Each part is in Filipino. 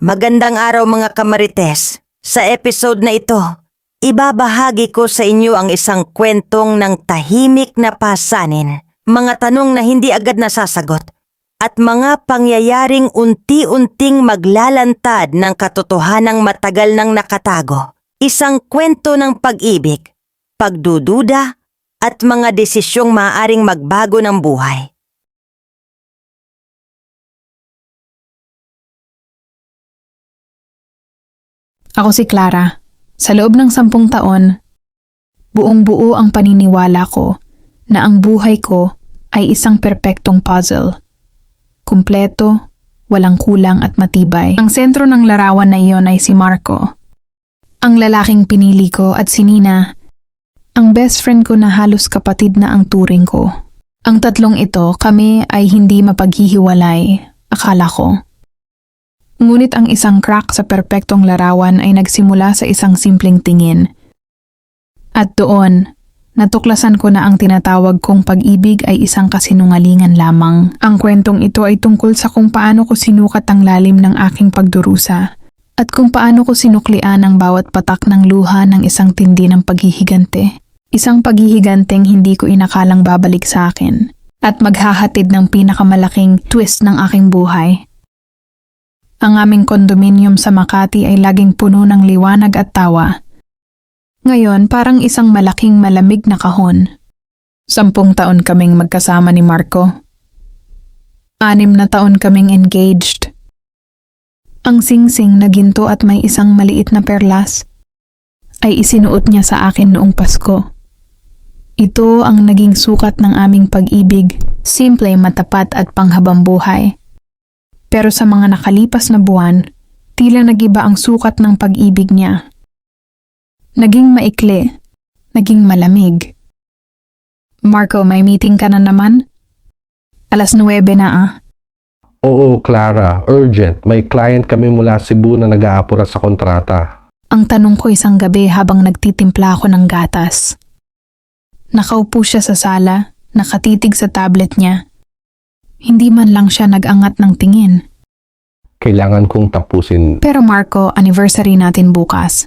Magandang araw mga kamarites. Sa episode na ito, ibabahagi ko sa inyo ang isang kwentong ng tahimik na pasanin, mga tanong na hindi agad nasasagot, at mga pangyayaring unti-unting maglalantad ng katotohanang matagal nang nakatago. Isang kwento ng pag-ibig, pagdududa, at mga desisyong maaaring magbago ng buhay. Ako si Clara. Sa loob ng 10 taon, buong-buo ang paniniwala ko na ang buhay ko ay isang perpektong puzzle. Kumpleto, walang kulang at matibay. Ang sentro ng larawan na iyon ay si Marco. Ang lalaking pinili ko at si Nina, ang best friend ko na halos kapatid na ang turing ko. Ang tatlong ito, kami ay hindi mapaghihiwalay, akala ko. Ngunit ang isang crack sa perpektong larawan ay nagsimula sa isang simpleng tingin. At doon, natuklasan ko na ang tinatawag kong pag-ibig ay isang kasinungalingan lamang. Ang kwentong ito ay tungkol sa kung paano ko sinukat ang lalim ng aking pagdurusa at kung paano ko sinuklian ang bawat patak ng luha ng isang tindi ng paghihigante. Isang paghihiganteng hindi ko inakalang babalik sa akin at maghahatid ng pinakamalaking twist ng aking buhay. Ang aming kondominium sa Makati ay laging puno ng liwanag at tawa. Ngayon, parang isang malaking malamig na kahon. 10 taon kaming magkasama ni Marco. 6 na taon kaming engaged. Ang singsing na ginto at may isang maliit na perlas ay isinuot niya sa akin noong Pasko. Ito ang naging sukat ng aming pag-ibig, simple, matapat at panghabang buhay. Pero sa mga nakalipas na buwan, tila nagiba ang sukat ng pag-ibig niya. Naging maikli, naging malamig. Marco, may meeting ka na naman? 9:00 na Oo, Clara. Urgent. May client kami mula Cebu na nag-aapura sa kontrata. Ang tanong ko isang gabi habang nagtitimpla ako ng gatas. Nakaupo siya sa sala, nakatitig sa tablet niya. Hindi man lang siya nag-angat ng tingin. Kailangan kong tapusin. Pero Marco, anniversary natin bukas.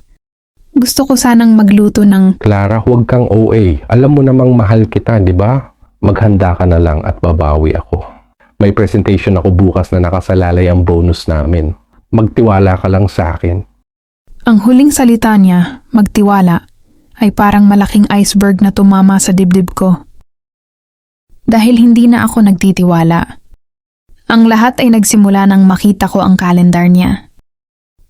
Gusto ko sanang magluto ng... Clara, huwag kang OA. Alam mo namang mahal kita, di ba? Maghanda ka na lang at babawi ako. May presentation ako bukas na nakasalalay ang bonus namin. Magtiwala ka lang sa akin. Ang huling salita niya, magtiwala, ay parang malaking iceberg na tumama sa dibdib ko. Dahil hindi na ako nagtitiwala. Ang lahat ay nagsimula nang makita ko ang kalendar niya.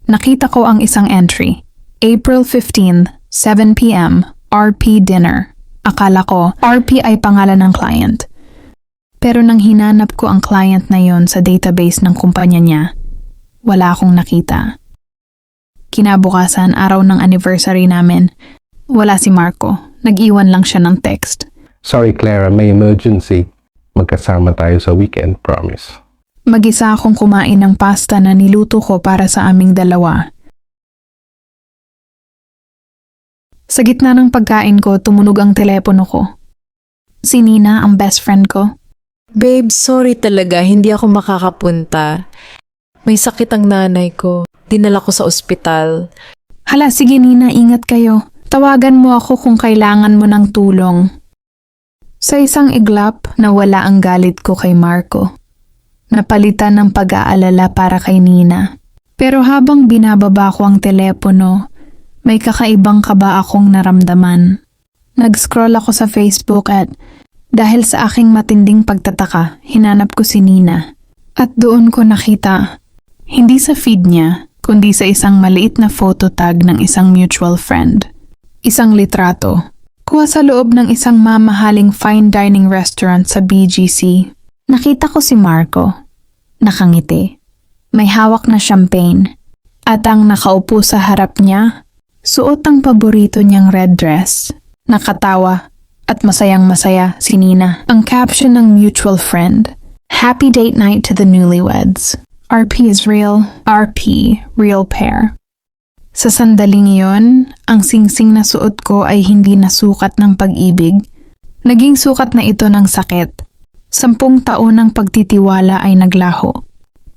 Nakita ko ang isang entry. April 15, 7 p.m., RP dinner. Akala ko, RP ay pangalan ng client. Pero nang hinanap ko ang client na yon sa database ng kumpanya niya, wala akong nakita. Kinabukasan, araw ng anniversary namin, wala si Marco. Nag-iwan lang siya ng text. Sorry, Clara, may emergency. Magkasama tayo sa weekend, promise. Mag-isa akong kumain ng pasta na niluto ko para sa aming dalawa. Sa gitna ng pagkain ko, tumunog ang telepono ko. Si Nina, ang best friend ko. Babe, sorry talaga, hindi ako makakapunta. May sakit ang nanay ko. Dinala ko sa ospital. Hala, sige Nina, ingat kayo. Tawagan mo ako kung kailangan mo ng tulong. Sa isang iglap, nawala ang galit ko kay Marco. Napalitan ng pag-aalala para kay Nina. Pero habang binababa ko ang telepono, may kakaibang kaba akong naramdaman. Nag-scroll ako sa Facebook at dahil sa aking matinding pagtataka, hinanap ko si Nina. At doon ko nakita, hindi sa feed niya, kundi sa isang maliit na photo tag ng isang mutual friend. Isang litrato. Kuha sa loob ng isang mamahaling fine dining restaurant sa BGC. Nakita ko si Marco. Nakangiti. May hawak na champagne. At ang nakaupo sa harap niya, suot ang paborito niyang red dress. Nakatawa at masayang-masaya si Nina. Ang caption ng mutual friend, Happy date night to the newlyweds. RP is real. RP, real pair. Sa sandaling iyon, ang singsing na suot ko ay hindi na sukat ng pag-ibig. Naging sukat na ito ng sakit. 10 taon ng pagtitiwala ay naglaho.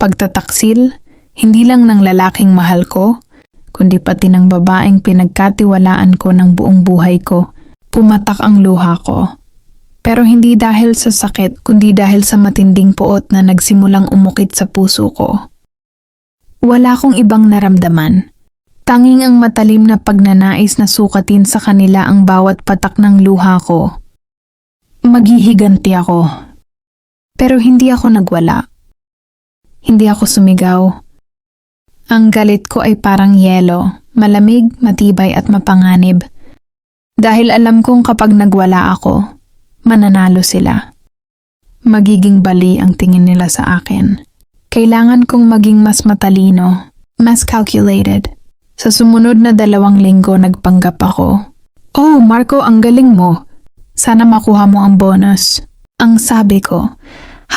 Pagtataksil, Hindi lang ng lalaking mahal ko, kundi pati ng babaeng pinagkatiwalaan ko ng buong buhay ko. Pumatak ang luha ko. Pero hindi dahil sa sakit, kundi dahil sa matinding puot na nagsimulang umukit sa puso ko. Wala akong ibang naramdaman. Tanging ang matalim na pagnanais na sukatin sa kanila ang bawat patak ng luha ko. Maghihiganti ako. Pero hindi ako nagwala. Hindi ako sumigaw. Ang galit ko ay parang yelo, malamig, matibay at mapanganib. Dahil alam kong kapag nagwala ako, mananalo sila. Magiging bali ang tingin nila sa akin. Kailangan kong maging mas matalino, mas calculated. Sa sumunod na 2 linggo nagpanggap ako. Oh, Marco, ang galing mo. Sana makuha mo ang bonus. Ang sabi ko,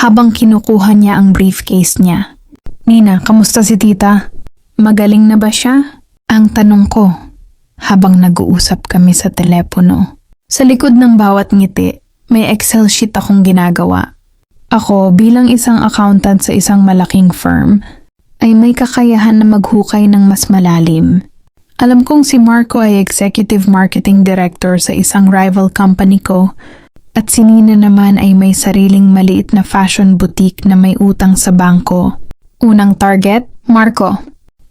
habang kinukuha niya ang briefcase niya. Nina, kamusta si tita? Magaling na ba siya? Ang tanong ko, habang nag-uusap kami sa telepono. Sa likod ng bawat ngiti, may Excel sheet akong ginagawa. Ako, bilang isang accountant sa isang malaking firm, ay may kakayahan na maghukay ng mas malalim. Alam kong si Marco ay Executive Marketing Director sa isang rival company ko at si Nina naman ay may sariling maliit na fashion boutique na may utang sa bangko. Unang target, Marco.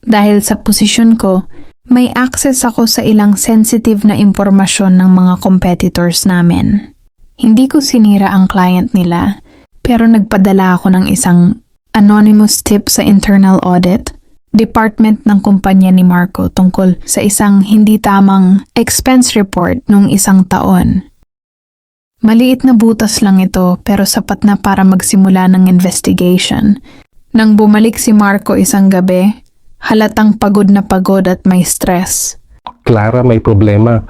Dahil sa posisyon ko, may access ako sa ilang sensitive na impormasyon ng mga competitors namin. Hindi ko sinira ang client nila, pero nagpadala ako ng isang anonymous tip sa internal audit, department ng kumpanya ni Marco tungkol sa isang hindi tamang expense report noong 1 taon. Maliit na butas lang ito pero sapat na para magsimula ng investigation. Nang bumalik si Marco isang gabi, halatang pagod na pagod at may stress. Clara, may problema.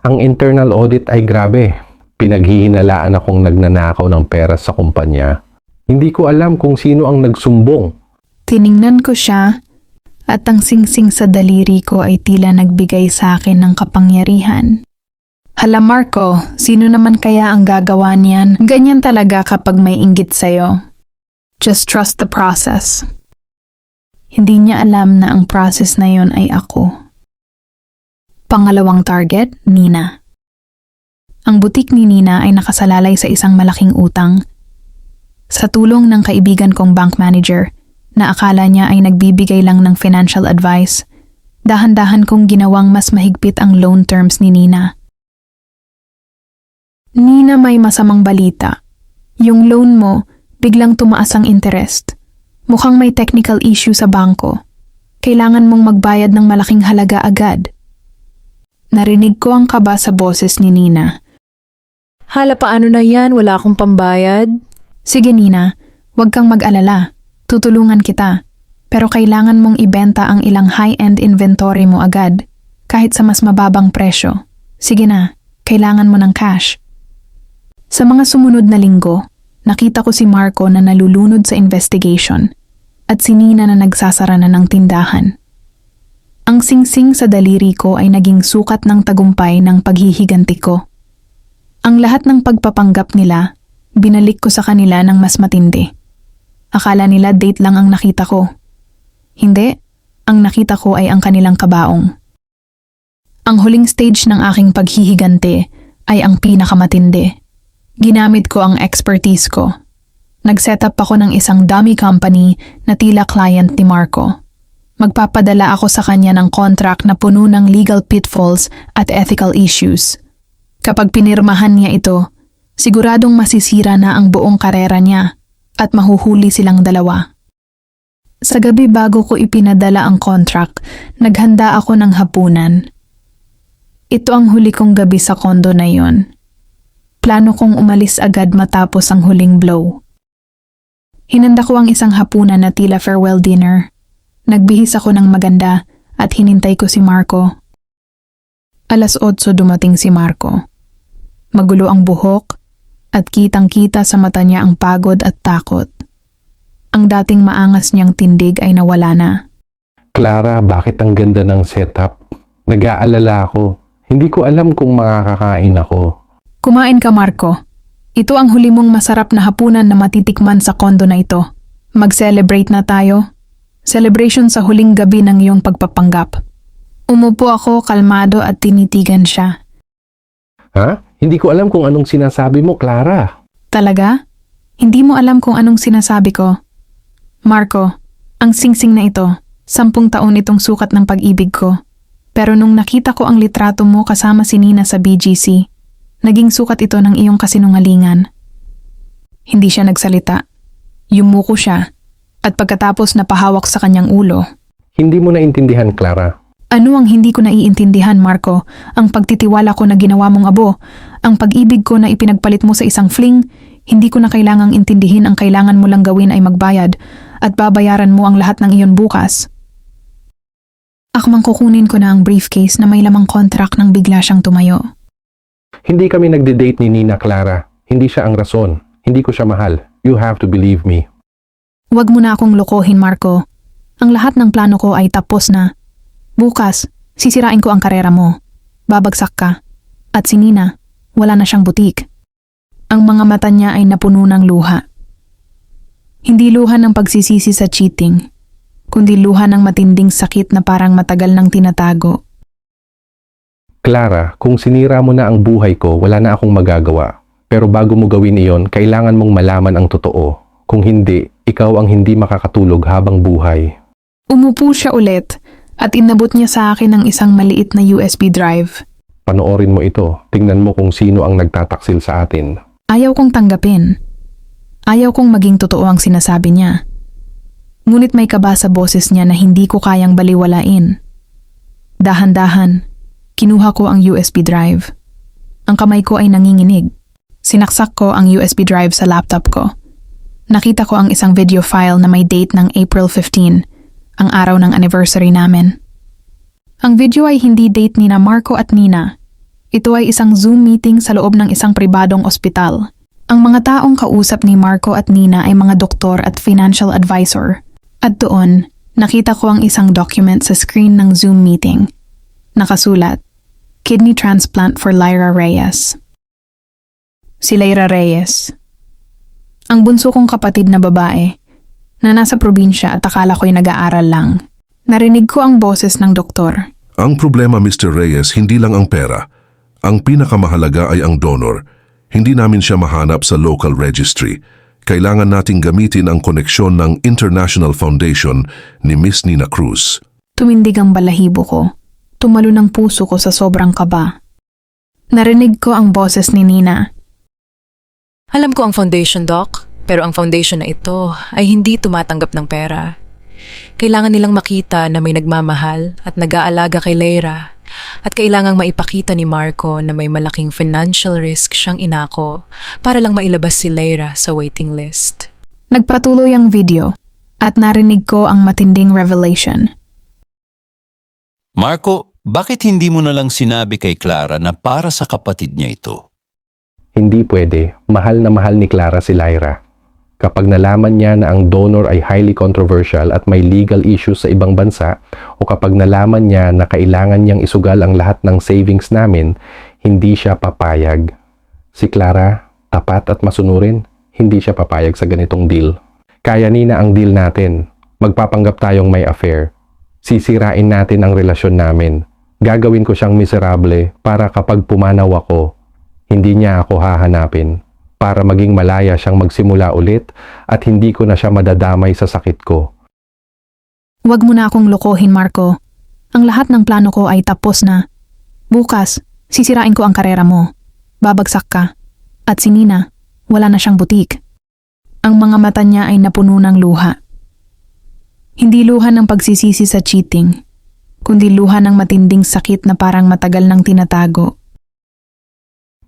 Ang internal audit ay grabe. Pinaghihinalaan akong nagnanakaw ng pera sa kumpanya. Hindi ko alam kung sino ang nagsumbong. Tiningnan ko siya at ang singsing sa daliri ko ay tila nagbigay sa akin ng kapangyarihan. Hala Marco, sino naman kaya ang gagawa niyan? Ganyan talaga kapag may inggit sa'yo. Just trust the process. Hindi niya alam na ang process na yon ay ako. Pangalawang target, Nina. Ang butik ni Nina ay nakasalalay sa isang malaking utang. Sa tulong ng kaibigan kong bank manager, na akala niya ay nagbibigay lang ng financial advice, dahan-dahan kong ginawang mas mahigpit ang loan terms ni Nina. Nina, may masamang balita. Yung loan mo, biglang tumaas ang interest. Mukhang may technical issue sa bangko. Kailangan mong magbayad ng malaking halaga agad. Narinig ko ang kaba sa boses ni Nina. Hala, paano na yan? Wala akong pambayad? Sige Nina, huwag kang mag-alala. Tutulungan kita. Pero kailangan mong ibenta ang ilang high-end inventory mo agad, kahit sa mas mababang presyo. Sige na, kailangan mo ng cash. Sa mga sumunod na linggo, nakita ko si Marco na nalulunod sa investigation at si Nina na nagsasara na ng tindahan. Ang singsing sa daliri ko ay naging sukat ng tagumpay ng paghihiganti ko. Ang lahat ng pagpapanggap nila, binalik ko sa kanila ng mas matindi. Akala nila date lang ang nakita ko. Hindi, ang nakita ko ay ang kanilang kabaong. Ang huling stage ng aking paghihiganti ay ang pinakamatindi. Ginamit ko ang expertise ko. Nag-set up ako ng isang dummy company na tila client ni Marco. Magpapadala ako sa kanya ng contract na puno ng legal pitfalls at ethical issues. Kapag pinirmahan niya ito, siguradong masisira na ang buong karera niya at mahuhuli silang dalawa. Sa gabi bago ko ipinadala ang contract, naghanda ako ng hapunan. Ito ang huli kong gabi sa kondo na yon. Plano kong umalis agad matapos ang huling blow. Hinanda ko ang isang hapunan na tila farewell dinner. Nagbihis ako ng maganda at hinintay ko si Marco. 8:00 dumating si Marco. Magulo ang buhok at kitang-kita sa mata niya ang pagod at takot. Ang dating maangas niyang tindig ay nawala na. Clara, bakit ang ganda ng setup? Nag-aalala ako. Hindi ko alam kung makakakain ako. Kumain ka Marco. Ito ang huli mong masarap na hapunan na matitikman sa kondo na ito. Mag-celebrate na tayo. Celebration sa huling gabi ng iyong pagpapanggap. Umupo ako kalmado at tinitigan siya. Ha? Hindi ko alam kung anong sinasabi mo, Clara. Talaga? Hindi mo alam kung anong sinasabi ko. Marco, ang singsing na ito, 10 taon itong sukat ng pag-ibig ko. Pero nung nakita ko ang litrato mo kasama si Nina sa BGC, naging sukat ito ng iyong kasinungalingan. Hindi siya nagsalita. Yumuko siya, at pagkatapos napahawak sa kanyang ulo. Hindi mo naintindihan, Clara. Ano ang hindi ko naiintindihan, Marco? Ang pagtitiwala ko na ginawa mong abo, ang pag-ibig ko na ipinagpalit mo sa isang fling, hindi ko na kailangang intindihin ang kailangan mo lang gawin ay magbayad at babayaran mo ang lahat ng iyon bukas. Akmang kukunin ko na ang briefcase na may lamang contract nang bigla siyang tumayo. Hindi kami nagde-date ni Nina, Clara. Hindi siya ang rason. Hindi ko siya mahal. You have to believe me. Huwag mo na akong lokohin, Marco. Ang lahat ng plano ko ay tapos na. Bukas, sisirain ko ang karera mo. Babagsak ka. At si Nina, wala na siyang butik. Ang mga mata niya ay napuno ng luha. Hindi luha ng pagsisisi sa cheating, kundi luha ng matinding sakit na parang matagal nang tinatago. Clara, kung sinira mo na ang buhay ko, wala na akong magagawa. Pero bago mo gawin iyon, kailangan mong malaman ang totoo. Kung hindi, ikaw ang hindi makakatulog habang buhay. Umupo siya ulit at inabot niya sa akin ang isang maliit na USB drive. Panoorin mo ito. Tingnan mo kung sino ang nagtataksil sa atin. Ayaw kong tanggapin. Ayaw kong maging totoo ang sinasabi niya. Ngunit may kaba sa boses niya na hindi ko kayang baliwalain. Dahan-dahan, kinuha ko ang USB drive. Ang kamay ko ay nanginginig. Sinaksak ko ang USB drive sa laptop ko. Nakita ko ang isang video file na may date ng April 15, ang araw ng anniversary namin. Ang video ay hindi date ni na Marco at Nina. Ito ay isang Zoom meeting sa loob ng isang pribadong ospital. Ang mga taong kausap ni Marco at Nina ay mga doktor at financial advisor. At doon, nakita ko ang isang document sa screen ng Zoom meeting. Nakasulat, Kidney Transplant for Lyra Reyes. Si Lyra Reyes. Ang bunso kong kapatid na babae, na nasa probinsya at akala ko'y nag-aaral lang. Narinig ko ang boses ng doktor. Ang problema, Mr. Reyes, hindi lang ang pera. Ang pinakamahalaga ay ang donor. Hindi namin siya mahanap sa local registry. Kailangan nating gamitin ang koneksyon ng International Foundation ni Miss Nina Cruz. Tumindig ang balahibo ko. Tumalo ng puso ko sa sobrang kaba. Narinig ko ang boses ni Nina. Alam ko ang foundation, Doc, pero ang foundation na ito ay hindi tumatanggap ng pera. Kailangan nilang makita na may nagmamahal at nag-aalaga kay Lyra at kailangang maipakita ni Marco na may malaking financial risk siyang inako para lang mailabas si Lyra sa waiting list. Nagpatuloy ang video at narinig ko ang matinding revelation. Marco, bakit hindi mo na lang sinabi kay Clara na para sa kapatid niya ito? Hindi pwede. Mahal na mahal ni Clara si Lyra. Kapag nalaman niya na ang donor ay highly controversial at may legal issues sa ibang bansa, o kapag nalaman niya na kailangan niyang isugal ang lahat ng savings namin, hindi siya papayag. Si Clara, tapat at masunurin, hindi siya papayag sa ganitong deal. Kaya Nina ang deal natin. Magpapanggap tayong may affair. Sisirain natin ang relasyon namin. Gagawin ko siyang miserable para kapag pumanaw ako, hindi niya ako hahanapin. Para maging malaya siyang magsimula ulit at hindi ko na siya madadamay sa sakit ko. Huwag mo na akong lokohin, Marco. Ang lahat ng plano ko ay tapos na. Bukas, sisirain ko ang karera mo. Babagsak ka. At si Nina, wala na siyang butik. Ang mga mata niya ay napuno ng luha. Hindi luha ng pagsisisi sa cheating, kundi luha ng matinding sakit na parang matagal nang tinatago.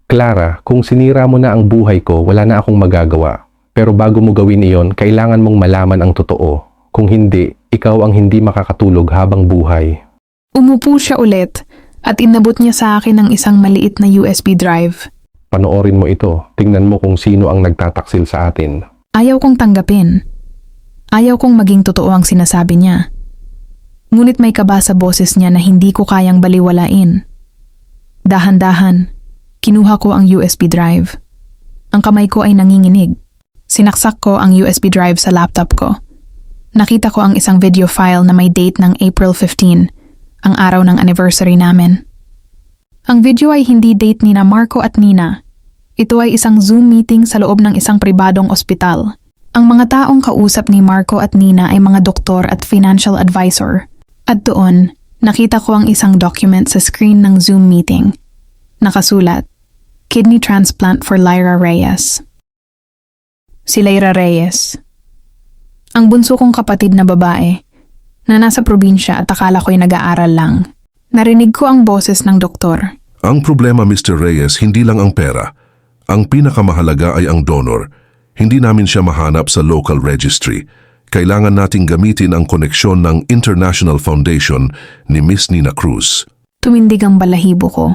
Clara, kung sinira mo na ang buhay ko, wala na akong magagawa. Pero bago mo gawin iyon, kailangan mong malaman ang totoo. Kung hindi, ikaw ang hindi makakatulog habang buhay. Umupo siya ulit at inabot niya sa akin ang isang maliit na USB drive. Panoorin mo ito. Tingnan mo kung sino ang nagtataksil sa atin. Ayaw kong tanggapin. Ayaw kong maging totoo ang sinasabi niya. Ngunit may kaba sa boses niya na hindi ko kayang baliwalain. Dahan-dahan, kinuha ko ang USB drive. Ang kamay ko ay nanginginig. Sinaksak ko ang USB drive sa laptop ko. nakita ko ang isang video file na may date ng April 15, ang araw ng anniversary namin. Ang video ay hindi date ni na Marco at Nina. Ito ay isang Zoom meeting sa loob ng isang pribadong ospital. Ang mga taong kausap ni Marco at Nina ay mga doktor at financial advisor. At doon, nakita ko ang isang document sa screen ng Zoom meeting. Nakasulat, Kidney Transplant for Lyra Reyes. Si Lyra Reyes. Ang bunso kong kapatid na babae, na nasa probinsya at akala ko'y nag-aaral lang. Narinig ko ang boses ng doktor. Ang problema, Mr. Reyes, hindi lang ang pera. Ang pinakamahalaga ay ang donor. Hindi namin siya mahanap sa local registry. Kailangan nating gamitin ang koneksyon ng International Foundation ni Miss Nina Cruz. Tumindig ang balahibo ko.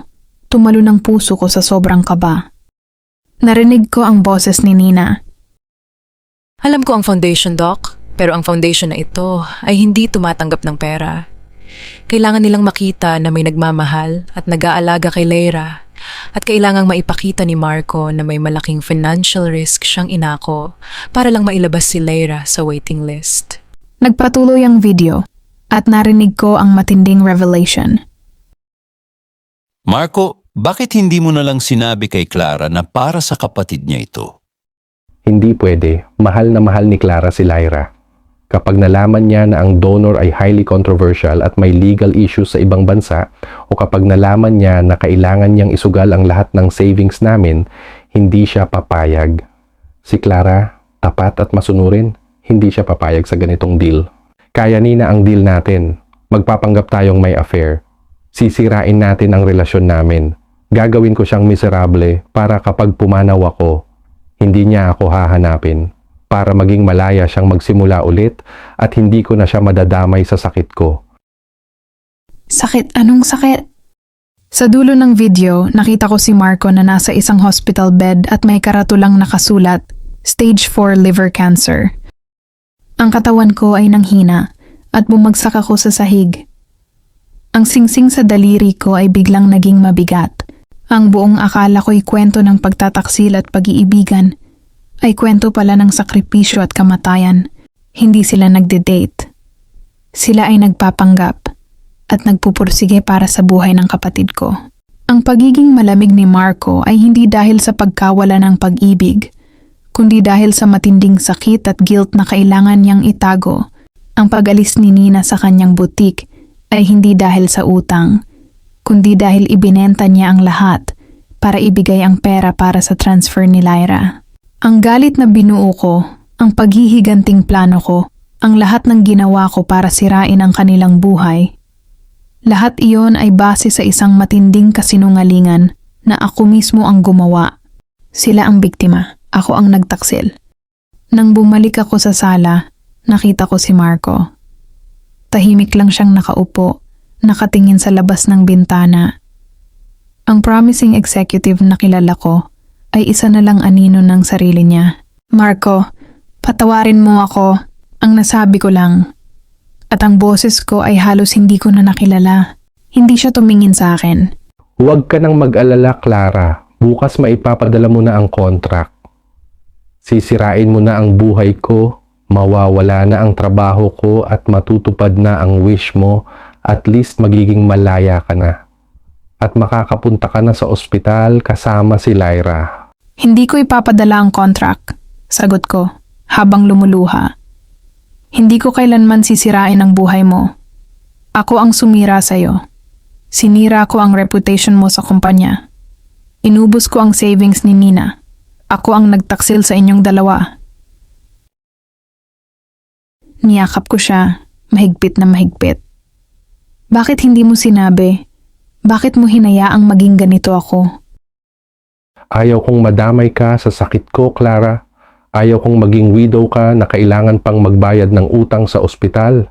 Tumalo ng puso ko sa sobrang kaba. Narinig ko ang boses ni Nina. Alam ko ang foundation, Doc, pero ang foundation na ito ay hindi tumatanggap ng pera. Kailangan nilang makita na may nagmamahal at nag-aalaga kay Lyra. At kailangang maipakita ni Marco na may malaking financial risk siyang inako para lang mailabas si Lyra sa waiting list. Nagpatuloy ang video at narinig ko ang matinding revelation. Marco, bakit hindi mo na lang sinabi kay Clara na para sa kapatid niya ito? Hindi pwede. Mahal na mahal ni Clara si Lyra. Kapag nalaman niya na ang donor ay highly controversial at may legal issues sa ibang bansa, o kapag nalaman niya na kailangan niyang isugal ang lahat ng savings namin, hindi siya papayag. Si Clara, tapat at masunurin, hindi siya papayag sa ganitong deal. Kaya Nina ang deal natin. Magpapanggap tayong may affair. Sisirain natin ang relasyon namin. Gagawin ko siyang miserable para kapag pumanaw ako, hindi niya ako hahanapin. Para maging malaya siyang magsimula ulit at hindi ko na siya madadamay sa sakit ko. Sakit? Anong sakit? Sa dulo ng video, nakita ko si Marco na nasa isang hospital bed at may karatulang nakasulat, Stage 4 liver cancer. Ang katawan ko ay nanghina at bumagsak ako sa sahig. Ang singsing sa daliri ko ay biglang naging mabigat. Ang buong akala ko'y kwento ng pagtataksil at pag-iibigan ay kwento pala ng sakripisyo at kamatayan. Hindi sila nagde-date. Sila ay nagpapanggap at nagpupursige para sa buhay ng kapatid ko. Ang pagiging malamig ni Marco ay hindi dahil sa pagkawala ng pag-ibig, kundi dahil sa matinding sakit at guilt na kailangan niyang itago. Ang pag-alis ni Nina sa kanyang butik ay hindi dahil sa utang, kundi dahil ibinenta niya ang lahat para ibigay ang pera para sa transfer ni Lyra. Ang galit na binuo ko, ang paghihiganting plano ko, ang lahat ng ginawa ko para sirain ang kanilang buhay. Lahat iyon ay base sa isang matinding kasinungalingan na ako mismo ang gumawa. Sila ang biktima, ako ang nagtaksil. Nang bumalik ako sa sala, nakita ko si Marco. Tahimik lang siyang nakaupo, nakatingin sa labas ng bintana. Ang promising executive na kilala ko ay isa na lang anino ng sarili niya. Marco, patawarin mo ako. Ang nasabi ko lang. At ang boses ko ay halos hindi ko na nakilala. Hindi siya tumingin sa akin. Huwag ka nang mag-alala, Clara. Bukas maipapadala mo na ang contract. Sisirain mo na ang buhay ko, mawawala na ang trabaho ko at matutupad na ang wish mo. At least magiging malaya ka na. At makakapunta ka na sa ospital kasama si Lyra. Hindi ko ipapadala ang contract, sagot ko, habang lumuluha. Hindi ko kailanman sisirain ang buhay mo. Ako ang sumira sa'yo. Sinira ko ang reputation mo sa kumpanya. Inubos ko ang savings ni Nina. Ako ang nagtaksil sa inyong dalawa. Niyakap ko siya, mahigpit na mahigpit. Bakit hindi mo sinabi? Bakit mo hinayaang maging ganito ako? Ayaw kong madamay ka sa sakit ko, Clara. Ayaw kong maging widow ka na kailangan pang magbayad ng utang sa ospital.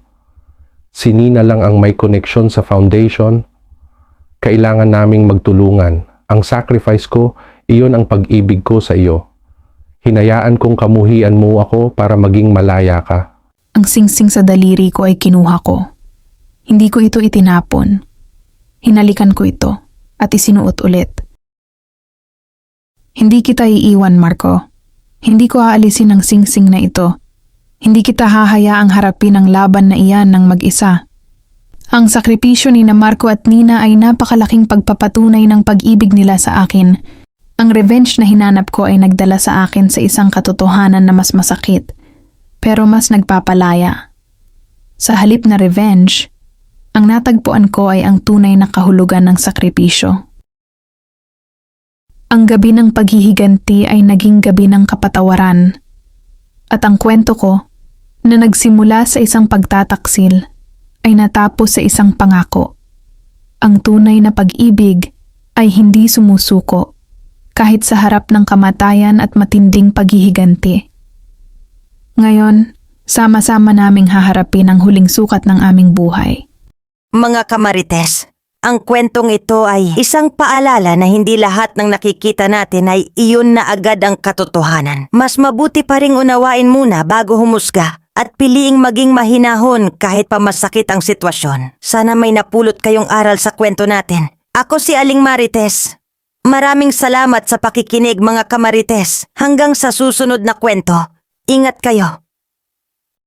Si Nina lang ang may koneksyon sa foundation. Kailangan naming magtulungan. Ang sacrifice ko, iyon ang pag-ibig ko sa iyo. Hinayaan kong kamuhian mo ako para maging malaya ka. Ang singsing sa daliri ko ay kinuha ko. Hindi ko ito itinapon. Hinalikan ko ito at isinuot ulit. Hindi kita iiwan, Marco. Hindi ko aalisin ang singsing na ito. Hindi kita hahayaang harapin ang laban na iyan ng mag-isa. Ang sakripisyo ni na Marco at Nina ay napakalaking pagpapatunay ng pag-ibig nila sa akin. Ang revenge na hinanap ko ay nagdala sa akin sa isang katotohanan na mas masakit, pero mas nagpapalaya. Sa halip na revenge, ang natagpuan ko ay ang tunay na kahulugan ng sakripisyo. Ang gabi ng paghihiganti ay naging gabi ng kapatawaran. At ang kwento ko, na nagsimula sa isang pagtataksil, ay natapos sa isang pangako. Ang tunay na pag-ibig ay hindi sumusuko, kahit sa harap ng kamatayan at matinding paghihiganti. Ngayon, sama-sama naming haharapin ang huling sukat ng aming buhay. Mga kamarites, ang kwentong ito ay isang paalala na hindi lahat ng nakikita natin ay iyon na agad ang katotohanan. Mas mabuti pa ring unawain muna bago humusga at piliing maging mahinahon kahit pa masakit ang sitwasyon. Sana may napulot kayong aral sa kwento natin. Ako si Aling Marites. Maraming salamat sa pakikinig mga kamarites. Hanggang sa susunod na kwento. Ingat kayo.